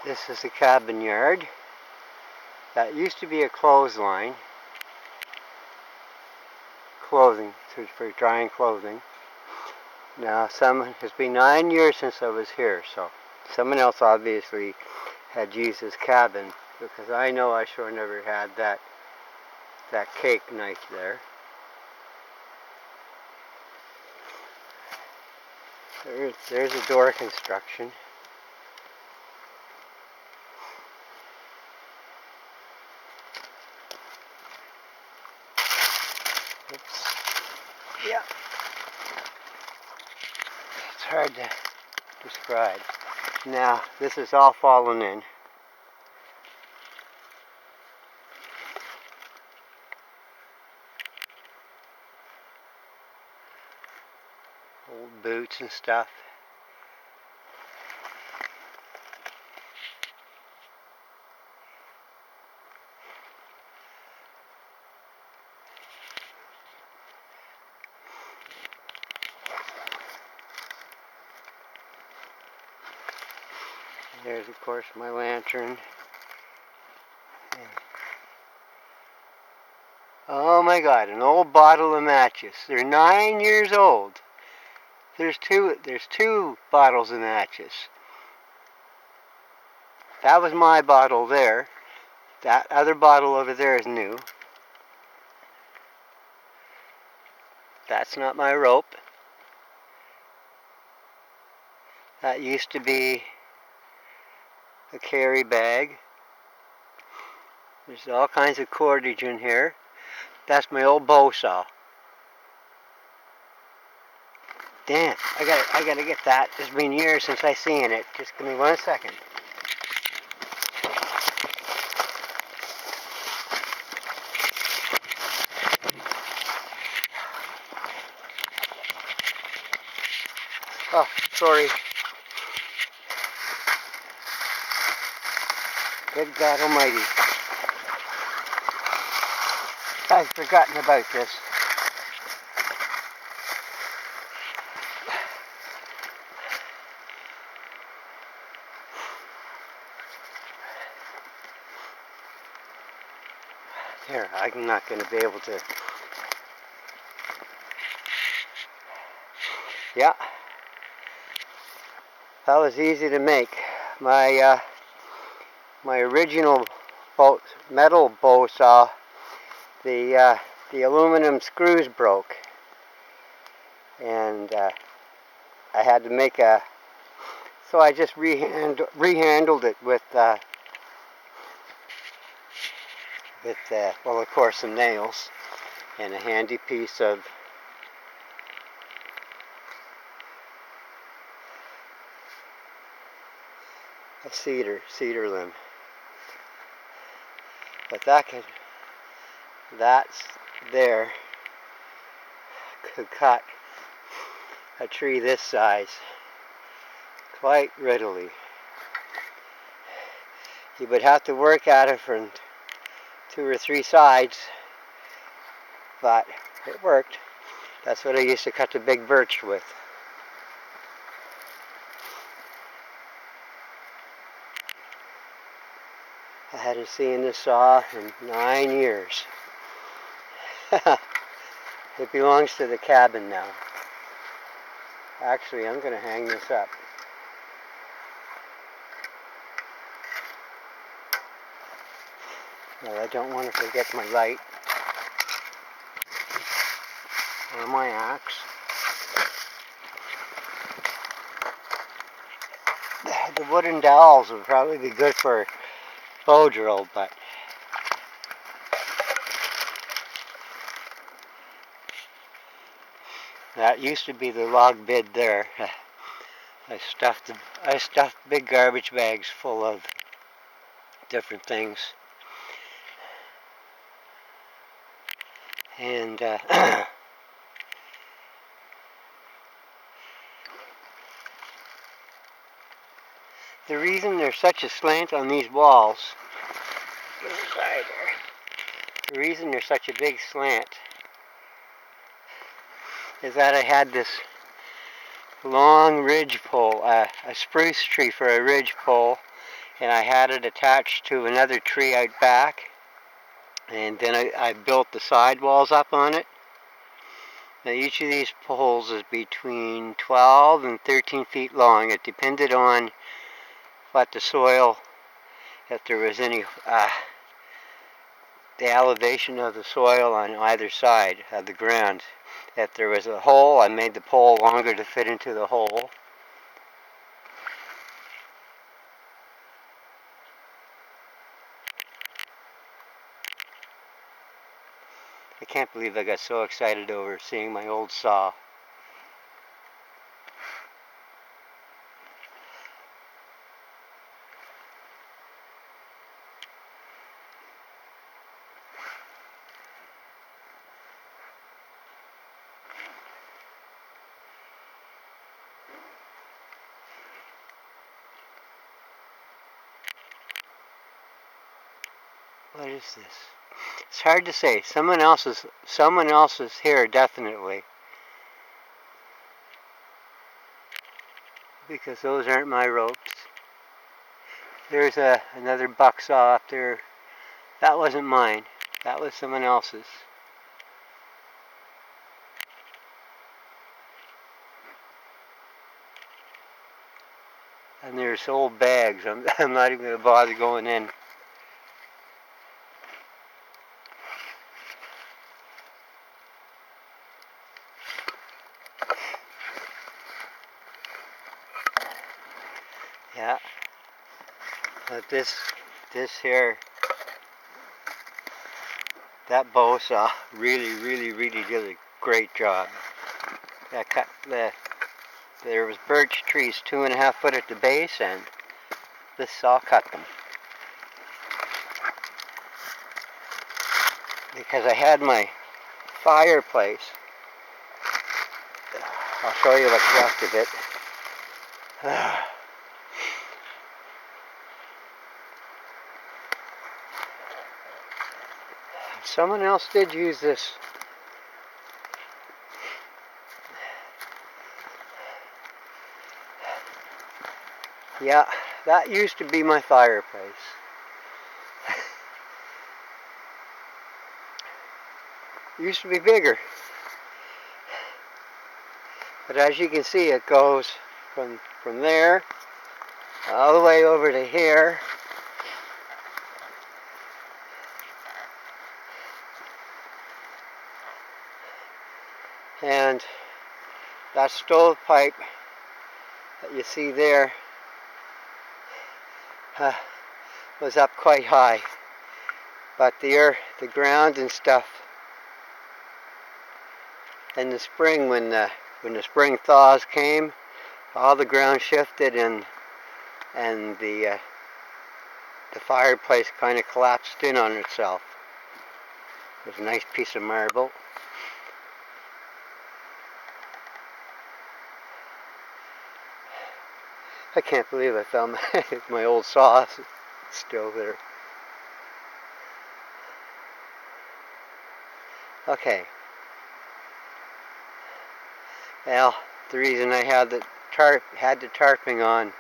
This is the cabin yard. That used to be a clothesline. For drying clothing. Now, it's been 9 years since I was here, so someone else obviously had used this cabin, because I know I sure never had that cake knife there. There's a door construction. Oops. Yeah. It's hard to describe. Now, this is all fallen in. Old boots and stuff. There's, of course, my lantern. Oh my God, an old bottle of matches. They're 9 years old. There's two bottles of matches. That was my bottle there. That other bottle over there is new. That's not my rope. That used to be a carry bag. There's all kinds of cordage in here. That's my old bow saw. Damn, I gotta get that. It's been years since I seen it. Just give me 1 second. Oh, sorry. Good God Almighty. I've forgotten about this. Here, I'm not going to be able to. Yeah. That was easy to make. My original metal bow saw, the aluminum screws broke, and I had to make so I just rehandled it with well, of course, some nails and a handy piece of a cedar limb. But that's there could cut a tree this size quite readily. You would have to work at it from 2 or 3 sides, but it worked. That's what I used to cut the big birch with. I hadn't seen this saw in 9 years. It belongs to the cabin now. Actually, I'm going to hang this up. Well, I don't want to forget my light or my axe. The wooden dowels would probably be good for bow drill, but that used to be the log bed there. I stuffed big garbage bags full of different things, and the reason there's such a slant on these walls, the reason there's such a big slant is that I had this long ridge pole, a spruce tree for a ridge pole, and I had it attached to another tree out back, and then I built the sidewalls up on it. Now each of these poles is between 12 and 13 feet long. It depended on what the soil, if there was any, the elevation of the soil on either side of the ground. If there was a hole, I made the pole longer to fit into the hole. I can't believe I got so excited over seeing my old saw. What is this? It's hard to say. Someone else's here, definitely. Because those aren't my ropes. There's another buck saw up there. That wasn't mine. That was someone else's. And there's old bags. I'm not even going to bother going in. Yeah. But this here, that bow saw really did a great job. There was birch trees 2.5 foot at the base, and this saw cut them. Because I had my fireplace. I'll show you what's left of it. Someone else did use this. Yeah, that used to be my fireplace. Used to be bigger. But as you can see, it goes from there all the way over to here. And that stovepipe that you see there was up quite high. But the ground and stuff in the spring, when the spring thaws came, all the ground shifted, and the fireplace kind of collapsed in on itself. It was a nice piece of marble. I can't believe I found my old saw still there. Okay. Well, the reason I had the tarping on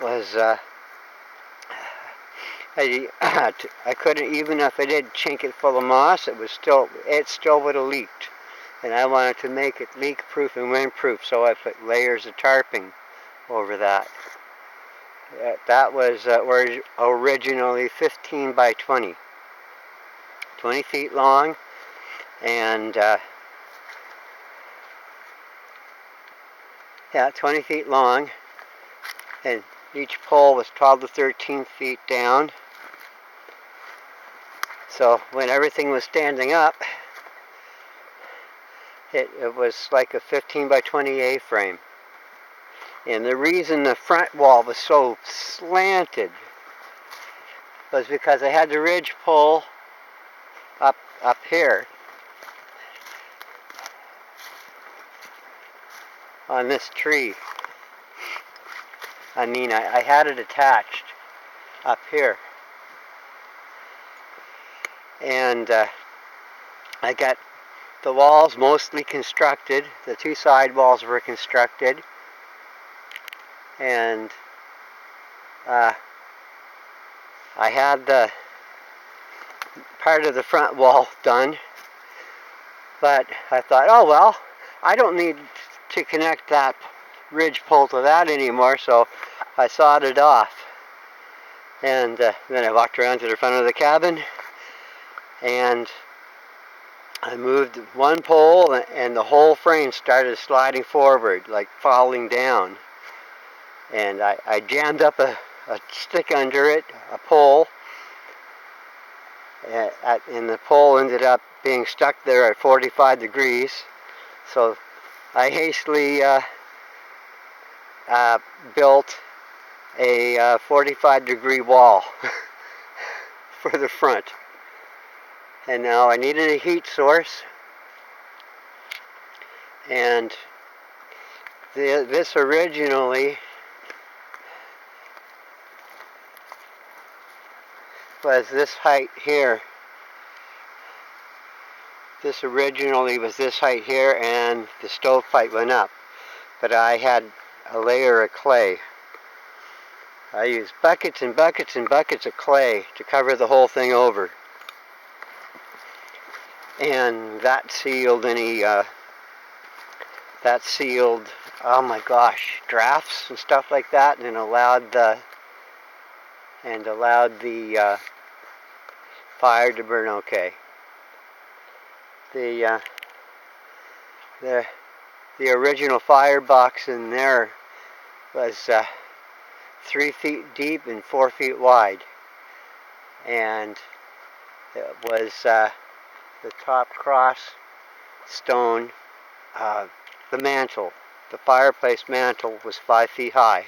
was I couldn't, even if I did chink it full of moss, it still would have leaked, and I wanted to make it leak-proof and wind-proof, so I put layers of tarping over that. That was originally 15 by 20 feet long, and 20 feet long, and each pole was 12 to 13 feet down. So when everything was standing up, it was like a 15 by 20 A-frame. And the reason the front wall was so slanted was because I had the ridge pole up here on this tree. I mean, I had it attached up here. And I got the walls mostly constructed. The two side walls were constructed. And I had the part of the front wall done, but I thought, oh well, I don't need to connect that ridge pole to that anymore, so I sawed it off. And then I walked around to the front of the cabin, and I moved one pole, and the whole frame started sliding forward, like falling down. And I jammed up a stick under it, a pole, and the pole ended up being stuck there at 45 degrees. So I hastily built a 45-degree wall for the front. And now I needed a heat source, and this originally was this height here. This originally was this height here, and the stovepipe went up. But I had a layer of clay. I used buckets and buckets and buckets of clay to cover the whole thing over. And that sealed any, oh my gosh, drafts and stuff like that, and allowed the fire to burn okay. The original firebox in there was 3 feet deep and 4 feet wide, and it was the top cross stone, the mantle, the fireplace mantle was 5 feet high.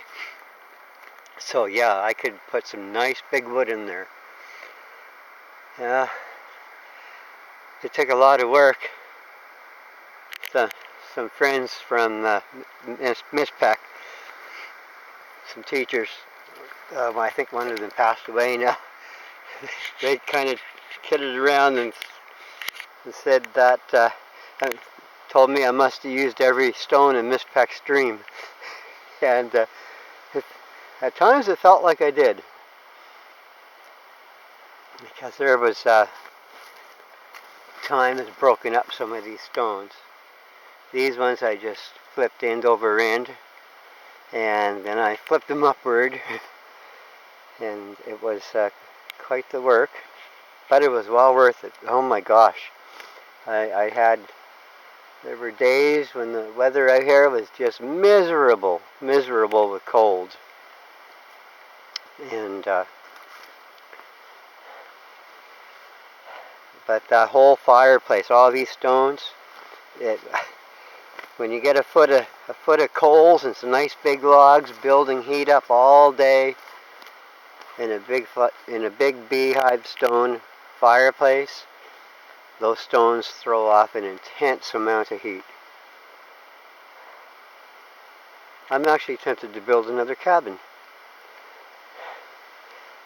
So yeah, I could put some nice big wood in there. Yeah, it took a lot of work. Some friends from Miss Peck, some teachers, I think one of them passed away now. They kind of kidded around and said that, told me I must have used every stone in Miss Peck's stream. And at times it felt like I did. Because there was time has broken up some of these stones. These ones I just flipped end over end, and then I flipped them upward, and it was quite the work, but it was well worth it. Oh my gosh, there were days when the weather out here was just miserable with cold, and but that whole fireplace, all these stones, when you get a foot of coals and some nice big logs, building heat up all day in a big beehive stone fireplace, those stones throw off an intense amount of heat. I'm actually tempted to build another cabin,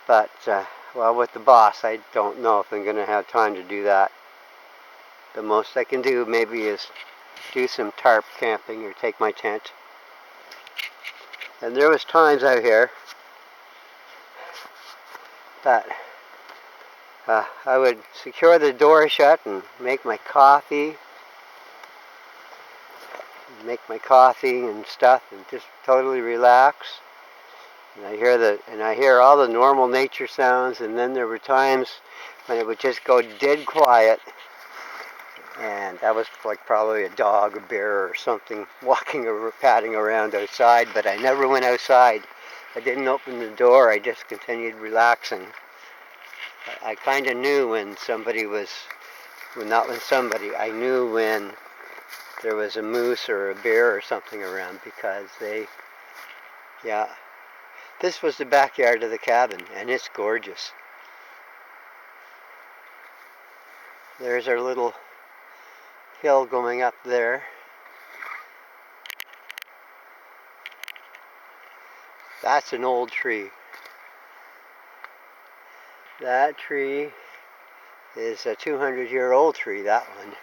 but well, with the boss, I don't know if I'm going to have time to do that. The most I can do maybe is do some tarp camping or take my tent. And there was times out here that I would secure the door shut and make my coffee and stuff, and just totally relax. And I hear all the normal nature sounds, and then there were times when it would just go dead quiet, and that was like probably a dog, a bear, or something walking or padding around outside. But I never went outside. I didn't open the door. I just continued relaxing. I kind of knew when I knew when there was a moose or a bear or something around, because this was the backyard of the cabin, and it's gorgeous. There's our little hill going up there. That's an old tree. That tree is a 200-year-old tree, that one.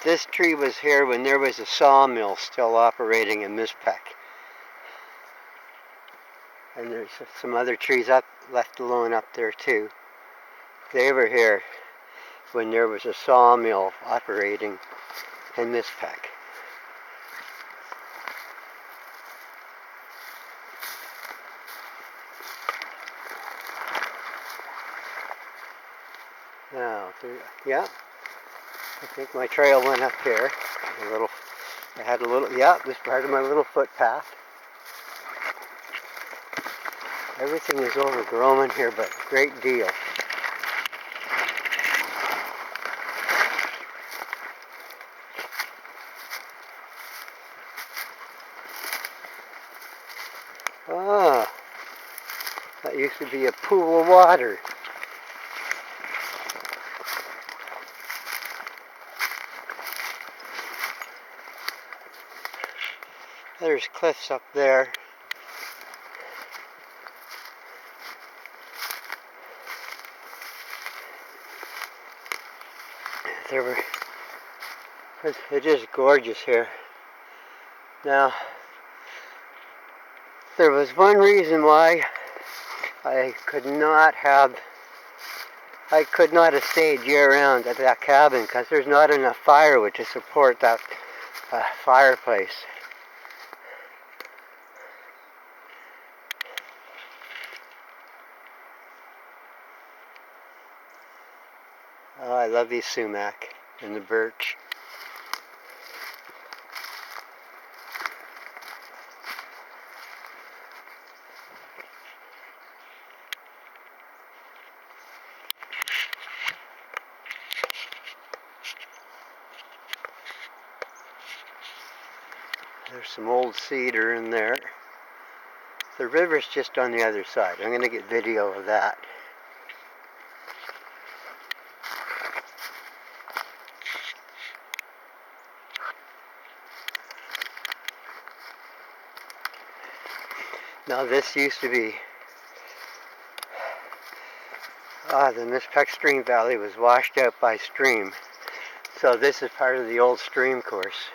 This tree was here when there was a sawmill still operating in Miss Peck. And there's some other trees left alone up there too. They were here when there was a sawmill operating in this pack. Now, yeah, I think my trail went up here. Yeah, this part of my little footpath. Everything is overgrown here, but a great deal. Ah, that used to be a pool of water. There's cliffs up there. It is gorgeous here. Now, there was one reason why I could not have stayed year-round at that cabin, because there's not enough firewood to support that fireplace. Oh, I love these sumac and the birch. There's some old cedar in there. The river's just on the other side. I'm going to get video of that. Now this used to be, the Mispec Stream Valley was washed out by stream. So this is part of the old stream course.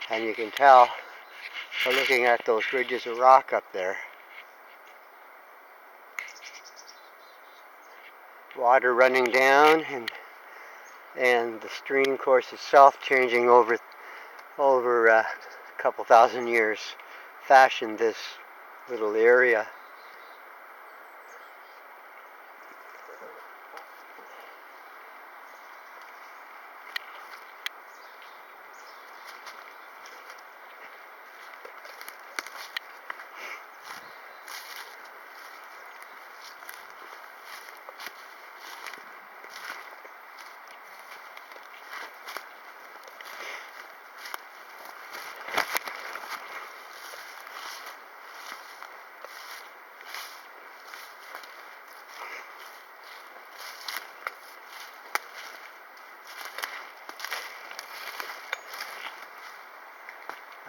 And you can tell by looking at those ridges of rock up there. Water running down and the stream course itself changing over a couple thousand years fashioned this little area.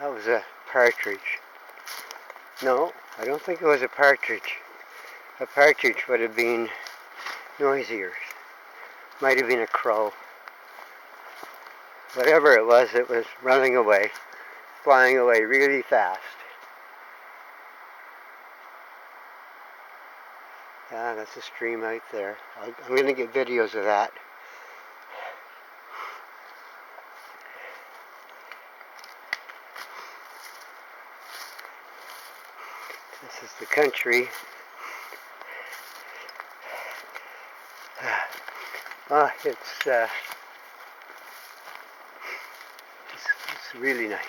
That was a partridge. No, I don't think it was a partridge. A partridge would have been noisier. Might have been a crow. Whatever it was running away, flying away really fast. Yeah, that's a stream out there. I'm going to get videos of that. This is the country. It's really nice.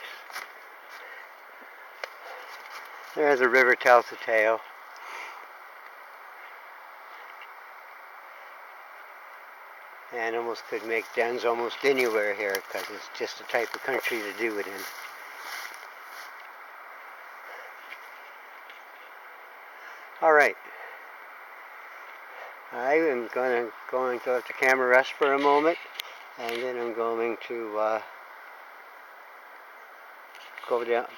There's a river tells a tale. Animals could make dens almost anywhere here because it's just the type of country to do it in. Alright. I am going to let the camera rest for a moment, and then I'm going to go out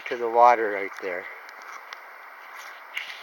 to the water right there.